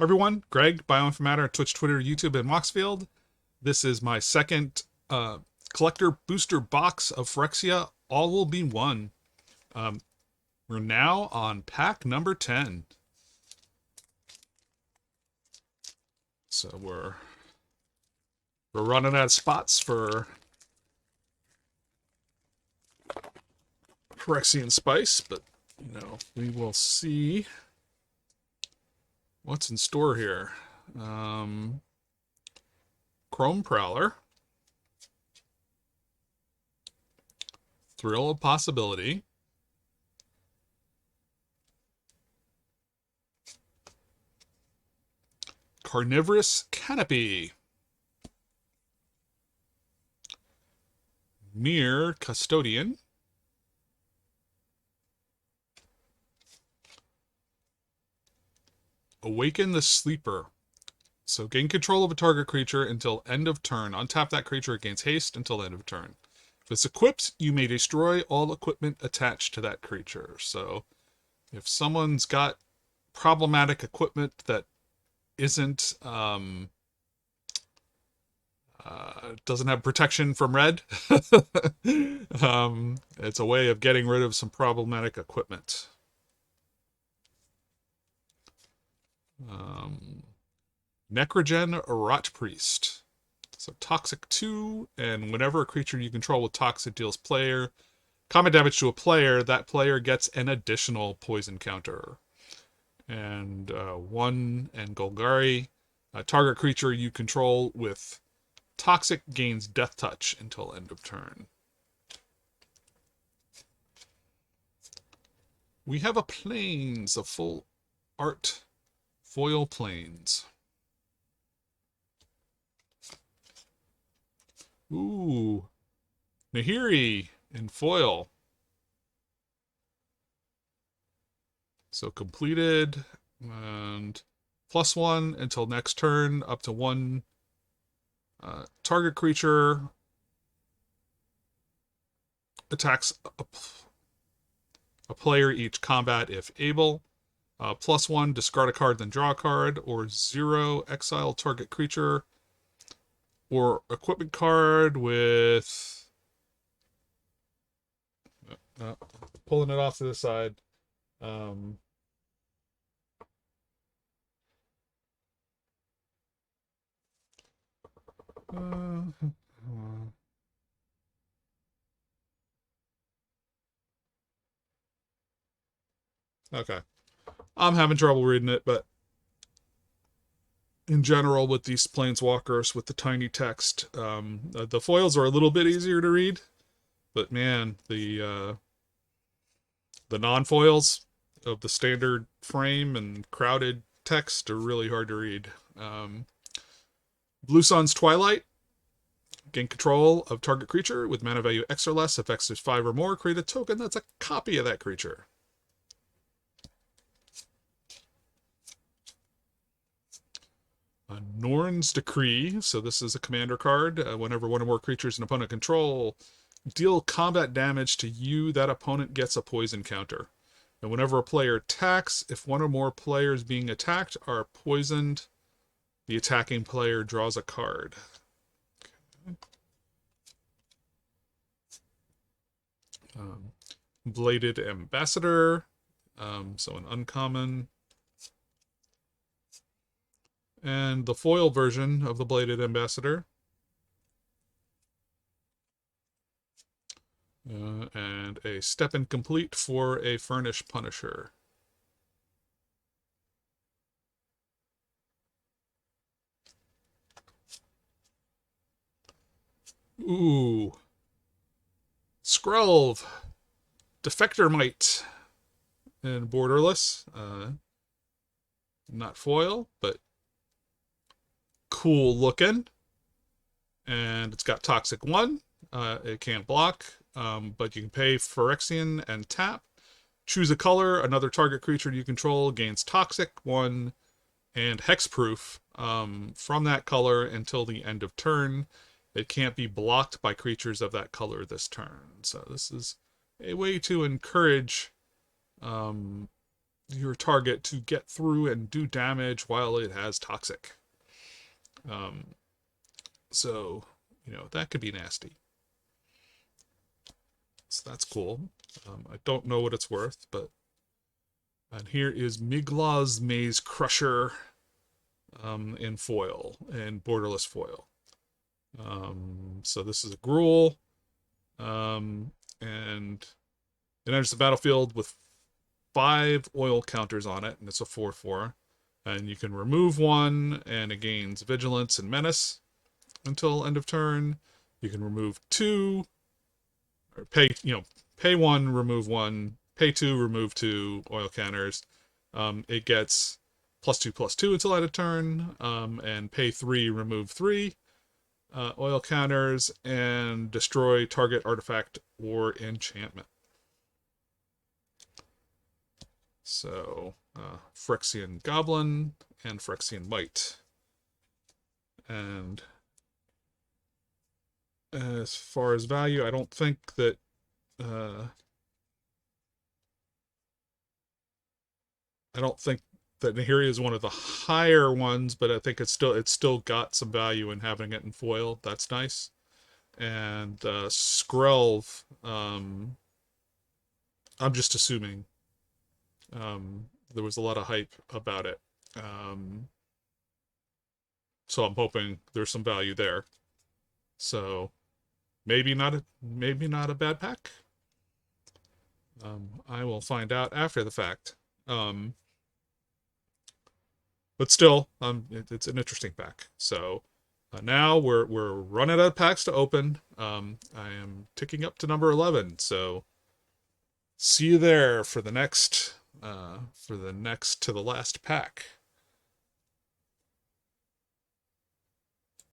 Everyone, Greg, Bioinformatter, Twitch, Twitter, YouTube, and Moxfield. This is my second collector booster box of Phyrexia. All will be one. Um, we're now on pack number 10. So we're running out of spots for Phyrexian Spice, but we will see what's in store here. Chrome Prowler, Thrill of Possibility, Carnivorous Canopy, Mere Custodian, Awaken the Sleeper. So gain control of a target creature until end of turn. Untap that creature, it gains haste until end of turn. If it's equipped, you may destroy all equipment attached to that creature. So if someone's got problematic equipment that isn't doesn't have protection from red, it's a way of getting rid of some problematic equipment. Necrogen Rot Priest. So Toxic 2, and whenever a creature you control with Toxic deals player combat damage to a player, that player gets an additional poison counter. And one and Golgari, a target creature you control with Toxic gains Death Touch until end of turn. We have a Plains, a full art foil Plains. Ooh, Nahiri in foil. So completed, and +1 until next turn, up to one target creature attacks a player each combat if able. +1, discard a card, then draw a card, or 0, exile target creature or equipment card with pulling it off to the side. Okay, I'm having trouble reading it, but in general, with these planeswalkers with the tiny text, the foils are a little bit easier to read, but man, the non-foils of the standard frame and crowded text are really hard to read. Blue Sun's Twilight. Gain control of target creature with mana value X or less. If X is 5 or more, create a token that's a copy of that creature. Norn's Decree. So this is a commander card. Whenever one or more creatures an opponent control deal combat damage to you, that opponent gets a poison counter. And whenever a player attacks, if one or more players being attacked are poisoned, the attacking player draws a card. Bladed Ambassador. So an uncommon. And the foil version of the Bladed Ambassador. And a Step Incomplete for a Furnish Punisher. Ooh. Skrelv. Defector Might. And Borderless. Not foil, but cool looking. And it's got Toxic 1. It can't block, but you can pay Phyrexian and tap. Choose a color. Another target creature you control gains Toxic 1 and Hexproof from that color until the end of turn. It can't be blocked by creatures of that color this turn. So this is a way to encourage your target to get through and do damage while it has toxic. Um, so, that could be nasty. So that's cool. I don't know what it's worth, but. And here is Miglaw's Maze Crusher in foil, in borderless foil. So this is a Gruul, and it enters the battlefield with 5 oil counters on it, and it's a 4/4. And you can remove one, and it gains Vigilance and Menace until end of turn. You can remove 2, or pay 1, remove 1, pay 2, remove 2 oil counters. It gets +2/+2 until end of turn, and pay 3, remove 3 oil counters, and destroy target artifact or enchantment. So, Phyrexian Goblin and Phyrexian Mite. And as far as value, I don't think that Nahiri is one of the higher ones, but I think it's still got some value in having it in foil. That's nice. And Skrelv, I'm just assuming there was a lot of hype about it. So I'm hoping there's some value there. So maybe not a bad pack. I will find out after the fact. But still, it's an interesting pack. So now we're running out of packs to open. I am ticking up to number 11. So see you there for the next to the last pack.